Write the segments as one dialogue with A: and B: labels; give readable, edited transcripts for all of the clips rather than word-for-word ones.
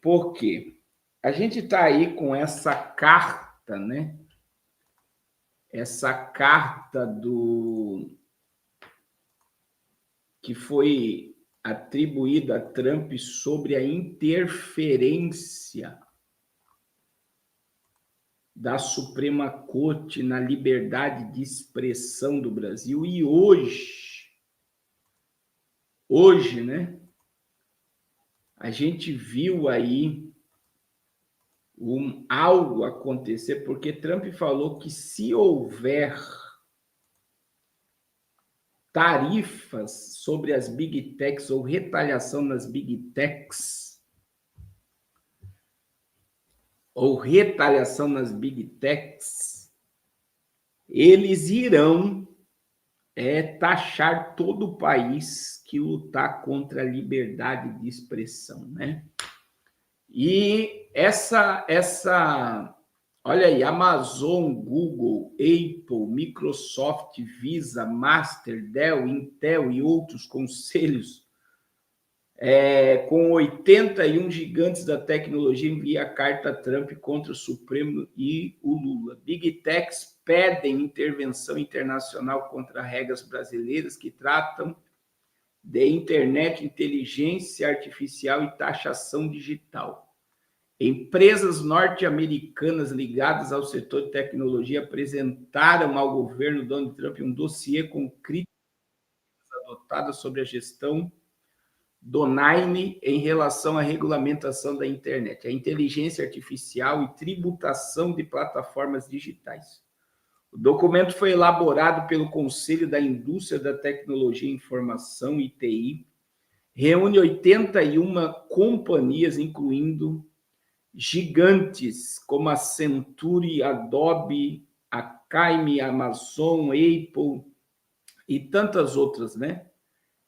A: Por quê? A gente está aí com essa carta, né? Essa carta que foi atribuída a Trump sobre a interferência da Suprema Corte na liberdade de expressão do Brasil. E hoje, né? A gente viu aí algo acontecer, porque Trump falou que se houver tarifas sobre as big techs ou retaliação nas big techs, eles irão taxar todo o país que lutar contra a liberdade de expressão, né? E olha aí, Amazon, Google, Apple, Microsoft, Visa, Master, Dell, Intel e outros conselhos, com 81 gigantes da tecnologia, envia a carta Trump contra o Supremo e o Lula. Big Techs pedem intervenção internacional contra regras brasileiras que tratam de internet, inteligência artificial e taxação digital. Empresas norte-americanas ligadas ao setor de tecnologia apresentaram ao governo Donald Trump um dossiê com críticas adotadas sobre a gestão do NINE em relação à regulamentação da internet, a inteligência artificial e tributação de plataformas digitais. O documento foi elaborado pelo Conselho da Indústria da Tecnologia e Informação, ITI, reúne 81 companhias, incluindo gigantes como a Century, Adobe, a Caime, Amazon, Apple e tantas outras, né?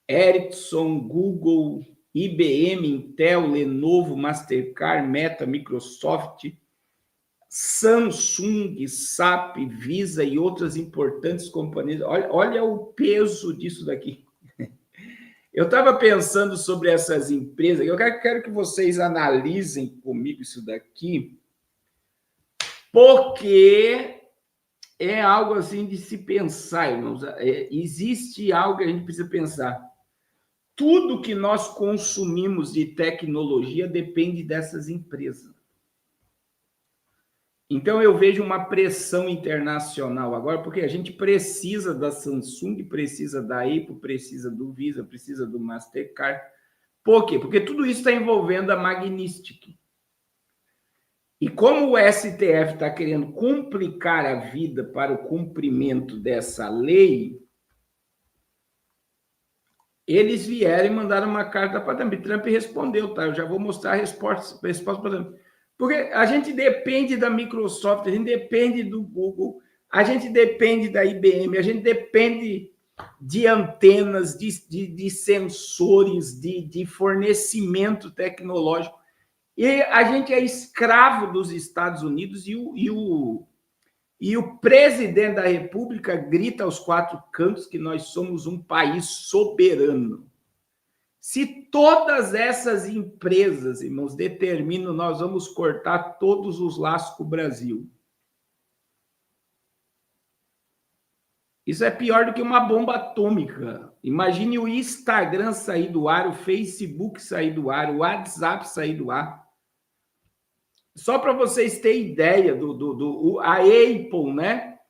A: Ericsson, Google, IBM, Intel, Lenovo, Mastercard, Meta, Microsoft, Samsung, SAP, Visa e outras importantes companhias. Olha o peso disso daqui. Eu estava pensando sobre essas empresas, eu quero que vocês analisem comigo isso daqui, porque é algo assim de se pensar, irmãos. Existe algo que a gente precisa pensar. Tudo que nós consumimos de tecnologia depende dessas empresas. Então, eu vejo uma pressão internacional agora, porque a gente precisa da Samsung, precisa da Apple, precisa do Visa, precisa do Mastercard. Por quê? Porque tudo isso está envolvendo a Magnitsky. E como o STF está querendo complicar a vida para o cumprimento dessa lei, eles vieram e mandaram uma carta para Trump. Trump respondeu, tá? Eu já vou mostrar a resposta para Trump. Porque a gente depende da Microsoft, a gente depende do Google, a gente depende da IBM, a gente depende de antenas, de sensores, de fornecimento tecnológico. E a gente é escravo dos Estados Unidos e o presidente da República grita aos quatro cantos que nós somos um país soberano. Se todas essas empresas, irmãos, determinam, nós vamos cortar todos os laços com o Brasil. Isso é pior do que uma bomba atômica. Imagine o Instagram sair do ar, o Facebook sair do ar, o WhatsApp sair do ar. Só para vocês terem ideia a Apple, né?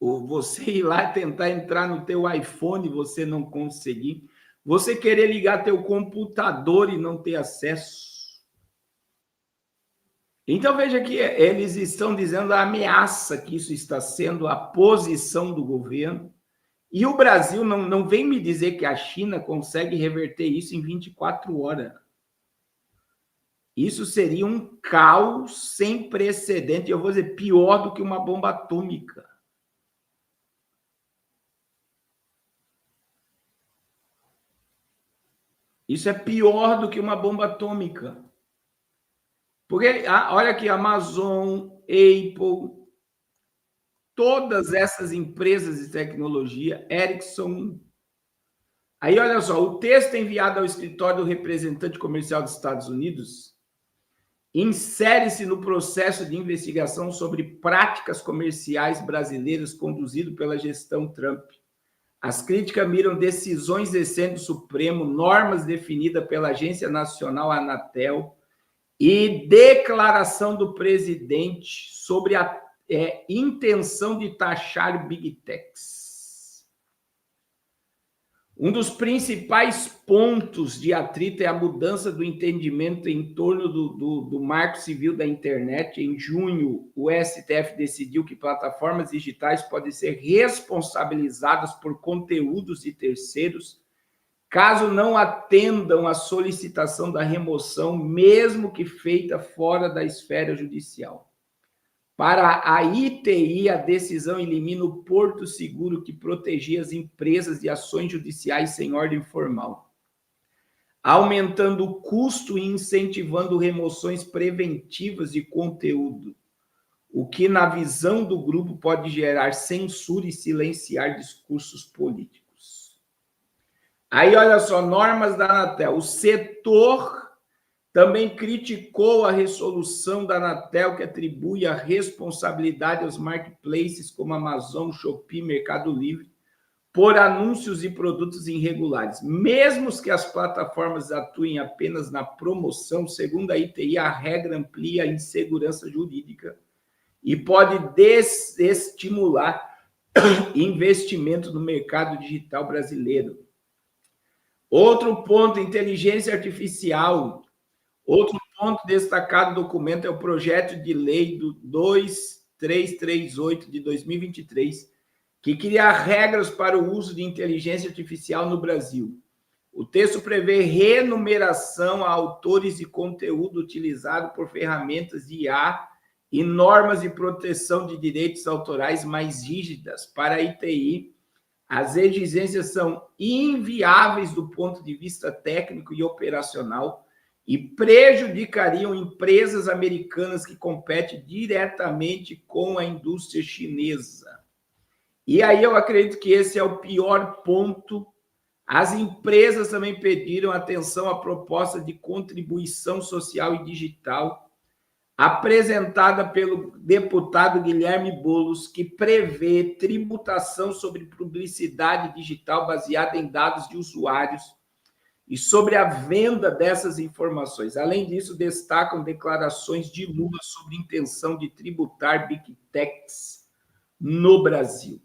A: Você ir lá tentar entrar no teu iPhone e você não conseguir. Você querer ligar teu computador e não ter acesso. Então, veja que eles estão dizendo a ameaça que isso está sendo, a posição do governo. E o Brasil não vem me dizer que a China consegue reverter isso em 24 horas. Isso seria um caos sem precedente. Eu vou dizer, pior do que uma bomba atômica. Isso é pior do que uma bomba atômica. Porque, olha aqui, Amazon, Apple, todas essas empresas de tecnologia, Ericsson, Aí, olha só, o texto enviado ao escritório do representante comercial dos Estados Unidos insere-se no processo de investigação sobre práticas comerciais brasileiras conduzido pela gestão Trump. As críticas miram decisões recentes do Supremo, normas definidas pela Agência Nacional Anatel e declaração do presidente sobre a intenção de taxar Big Techs. Um dos principais pontos de atrito é a mudança do entendimento em torno do Marco Civil da Internet. Em junho, o STF decidiu que plataformas digitais podem ser responsabilizadas por conteúdos de terceiros, caso não atendam à solicitação da remoção, mesmo que feita fora da esfera judicial. Para a ITI, a decisão elimina o porto seguro que protegia as empresas de ações judiciais sem ordem formal, aumentando o custo e incentivando remoções preventivas de conteúdo, o que, na visão do grupo, pode gerar censura e silenciar discursos políticos. Aí, olha só, normas da Anatel. O setor também criticou a resolução da Anatel que atribui a responsabilidade aos marketplaces como Amazon, Shopee, Mercado Livre, por anúncios e produtos irregulares. Mesmo que as plataformas atuem apenas na promoção, segundo a ITI, a regra amplia a insegurança jurídica e pode desestimular investimento no mercado digital brasileiro. Outro ponto, inteligência artificial. Outro ponto destacado do documento é o projeto de lei do 2338 de 2023, que cria regras para o uso de inteligência artificial no Brasil. O texto prevê renumeração a autores de conteúdo utilizado por ferramentas de IA e normas de proteção de direitos autorais mais rígidas. Para a ITI, as exigências são inviáveis do ponto de vista técnico e operacional e prejudicariam empresas americanas que competem diretamente com a indústria chinesa. E aí eu acredito que esse é o pior ponto. As empresas também pediram atenção à proposta de contribuição social e digital apresentada pelo deputado Guilherme Boulos, que prevê tributação sobre publicidade digital baseada em dados de usuários e sobre a venda dessas informações. Além disso, destacam declarações de Lula sobre intenção de tributar Big Techs no Brasil.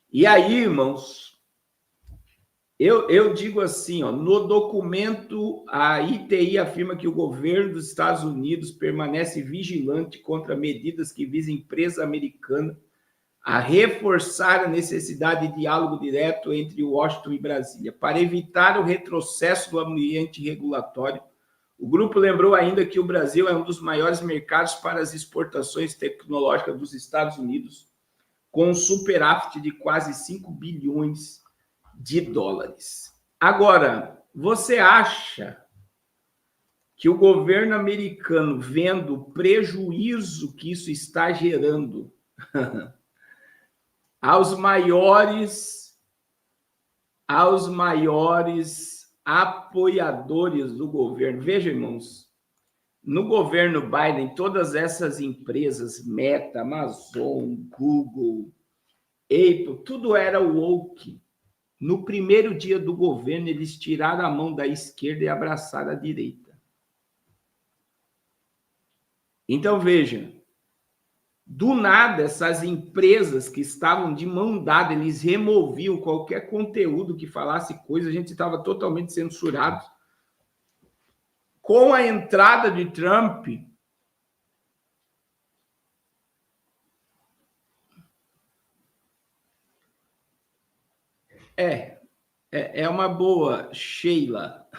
A: E aí, irmãos, eu digo assim, ó, no documento, a ITI afirma que o governo dos Estados Unidos permanece vigilante contra medidas que visam empresa americana a reforçar a necessidade de diálogo direto entre Washington e Brasília. Para evitar o retrocesso do ambiente regulatório, o grupo lembrou ainda que o Brasil é um dos maiores mercados para as exportações tecnológicas dos Estados Unidos, com um superávit de quase 5 bilhões de dólares. Agora, você acha que o governo americano, vendo o prejuízo que isso está gerando aos maiores apoiadores do governo. Veja, irmãos, no governo Biden, todas essas empresas, Meta, Amazon, Google, Apple, tudo era woke. No primeiro dia do governo, eles tiraram a mão da esquerda e abraçaram a direita. Então, veja, do nada, essas empresas que estavam de mão dada, eles removiam qualquer conteúdo que falasse coisa, a gente estava totalmente censurado. Com a entrada de Trump, é uma boa, Sheila.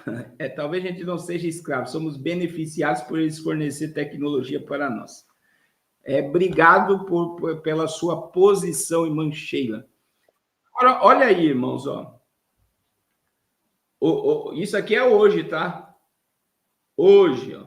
A: Talvez a gente não seja escravo, somos beneficiados por eles fornecer tecnologia para nós. Obrigado pela sua posição, irmã Sheila. Agora, olha aí, irmãos, ó. Isso aqui é hoje, tá? Hoje, ó.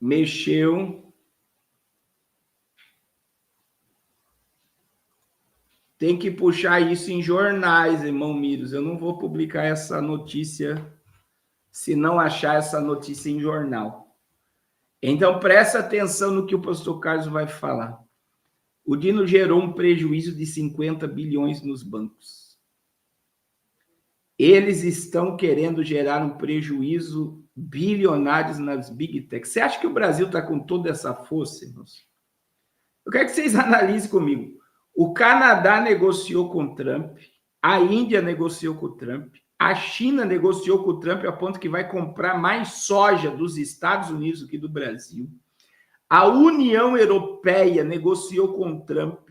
A: Mexeu. Tem que puxar isso em jornais, irmão Miros. Eu não vou publicar essa notícia se não achar essa notícia em jornal. Então, presta atenção no que o pastor Carlos vai falar. O Dino gerou um prejuízo de 50 bilhões nos bancos. Eles estão querendo gerar um prejuízo bilionário nas Big Tech. Você acha que o Brasil está com toda essa força, irmãos? Eu quero que vocês analisem comigo. O Canadá negociou com o Trump, a Índia negociou com o Trump, a China negociou com o Trump a ponto que vai comprar mais soja dos Estados Unidos do que do Brasil. A União Europeia negociou com o Trump.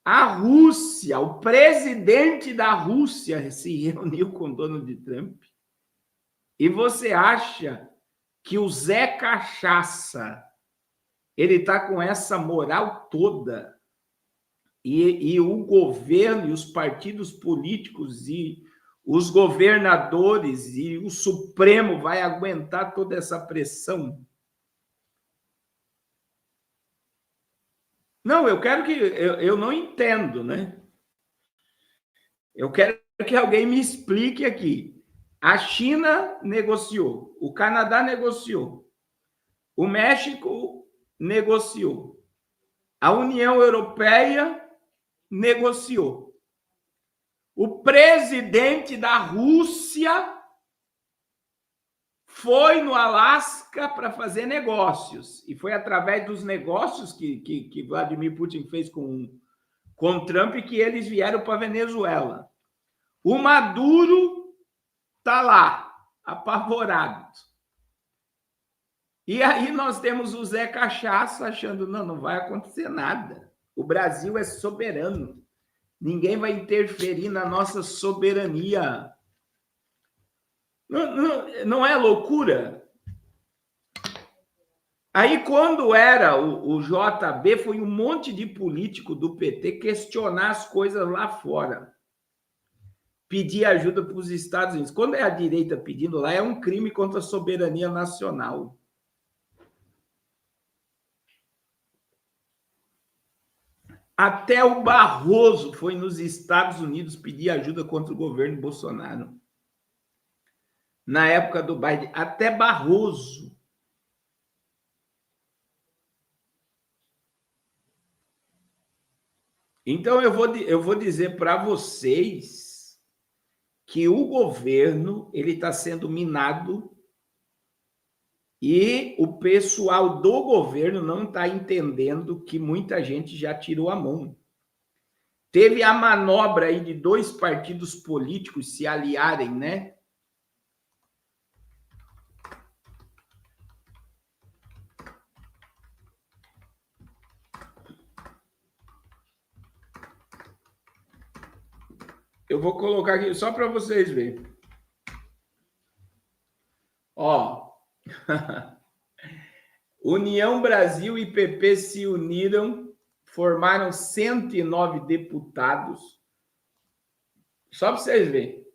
A: A Rússia, o presidente da Rússia se reuniu com o Donald Trump. E você acha que o Zé Cachaça, ele está com essa moral toda, e o governo e os partidos políticos e os governadores e o Supremo vai aguentar toda essa pressão? Não, eu quero que... Eu não entendo, né? Eu quero que alguém me explique aqui. A China negociou, o Canadá negociou, o México negociou, a União Europeia negociou. O presidente da Rússia foi no Alasca para fazer negócios. E foi através dos negócios que Vladimir Putin fez com Trump que eles vieram para a Venezuela. O Maduro está lá, apavorado. E aí nós temos o Zé Cachaça achando, não vai acontecer nada. O Brasil é soberano. Ninguém vai interferir na nossa soberania. Não é loucura? Aí, quando era o JB, foi um monte de político do PT questionar as coisas lá fora. Pedir ajuda para os Estados Unidos. Quando é a direita pedindo lá, é um crime contra a soberania nacional. Até o Barroso foi nos Estados Unidos pedir ajuda contra o governo Bolsonaro. Na época do Biden, até Barroso. Então, eu vou dizer para vocês que o governo ele está sendo minado e o pessoal do governo não está entendendo que muita gente já tirou a mão. Teve a manobra aí de 2 partidos políticos se aliarem, né? Eu vou colocar aqui só para vocês verem. Ó, União Brasil e PP se uniram, formaram 109 deputados. Só para vocês verem.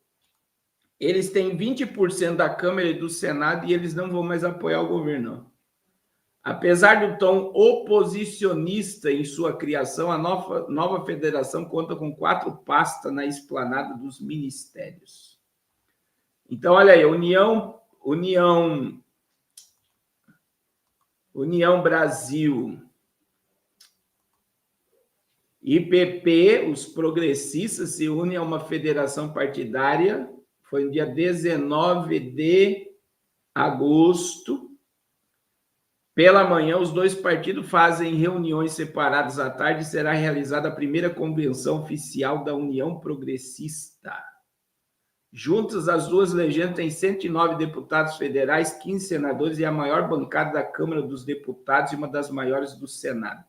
A: Eles têm 20% da Câmara e do Senado e eles não vão mais apoiar o governo. Apesar do tom oposicionista em sua criação, a nova federação conta com 4 pastas na esplanada dos ministérios. Então, olha aí, União Brasil e PP, os progressistas, se unem a uma federação partidária. Foi no dia 19 de agosto. Pela manhã, os 2 partidos fazem reuniões separadas à tarde e será realizada a primeira convenção oficial da União Progressista. Juntas, as 2 legendas têm 109 deputados federais, 15 senadores e a maior bancada da Câmara dos Deputados e uma das maiores do Senado.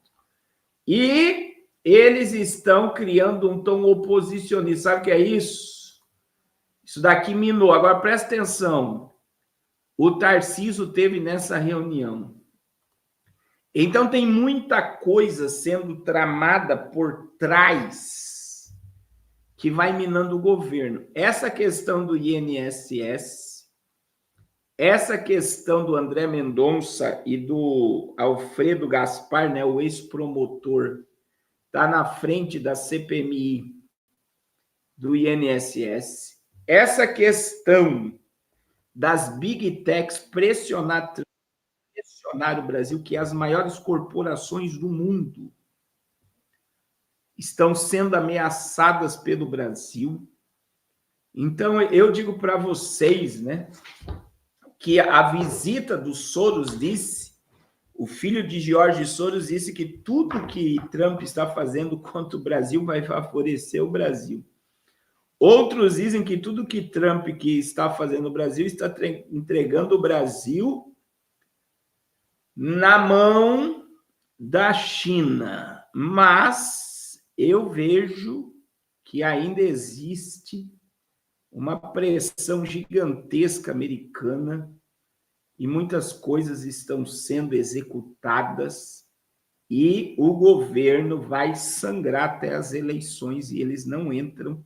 A: E eles estão criando um tom oposicionista. Sabe o que é isso? Isso daqui minou. Agora, presta atenção. O Tarcísio teve nessa reunião. Então, tem muita coisa sendo tramada por trás que vai minando o governo. Essa questão do INSS, essa questão do André Mendonça e do Alfredo Gaspar, né, o ex-promotor, está na frente da CPMI do INSS. Essa questão das Big Techs pressionar o Brasil, que as maiores corporações do mundo estão sendo ameaçadas pelo Brasil. Então, eu digo para vocês, né, que a visita do Soros disse, o filho de George Soros disse que tudo que Trump está fazendo contra o Brasil vai favorecer o Brasil. Outros dizem que tudo que Trump que está fazendo no Brasil está entregando o Brasil na mão da China. Mas eu vejo que ainda existe uma pressão gigantesca americana e muitas coisas estão sendo executadas e o governo vai sangrar até as eleições e eles não entram.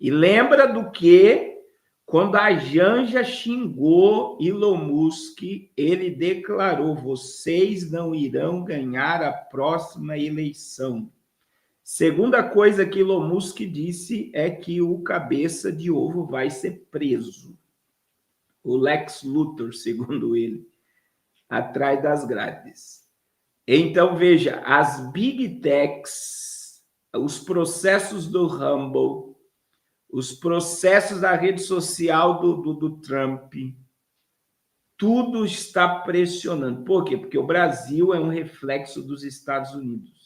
A: E lembra do que, quando a Janja xingou Elon Musk, ele declarou: vocês não irão ganhar a próxima eleição. Segunda coisa que Elon Musk disse é que o cabeça de ovo vai ser preso. O Lex Luthor, segundo ele, atrás das grades. Então, veja, as Big Techs, os processos do Rumble, os processos da rede social do Trump, tudo está pressionando. Por quê? Porque o Brasil é um reflexo dos Estados Unidos.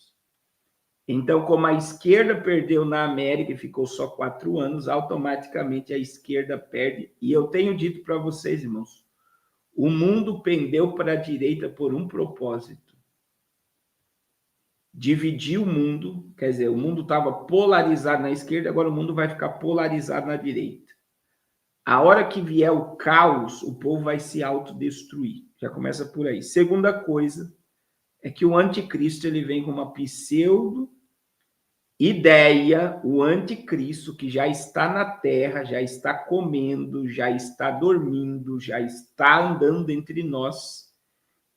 A: Então, como a esquerda perdeu na América e ficou só 4 anos, automaticamente a esquerda perde. E eu tenho dito para vocês, irmãos, o mundo pendeu para a direita por um propósito: dividir o mundo. Quer dizer, o mundo estava polarizado na esquerda, agora o mundo vai ficar polarizado na direita. A hora que vier o caos, o povo vai se autodestruir. Já começa por aí. Segunda coisa é que o anticristo ele vem com uma pseudo ideia, o anticristo que já está na terra, já está comendo, já está dormindo, já está andando entre nós.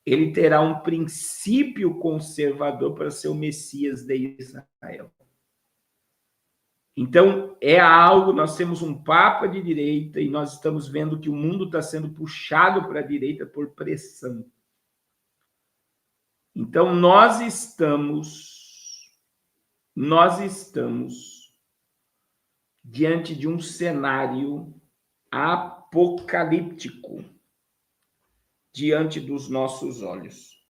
A: Ele terá um princípio conservador para ser o Messias de Israel. Então, é algo, nós temos um papa de direita e nós estamos vendo que o mundo está sendo puxado para a direita por pressão. Então, nós estamos diante de um cenário apocalíptico diante dos nossos olhos.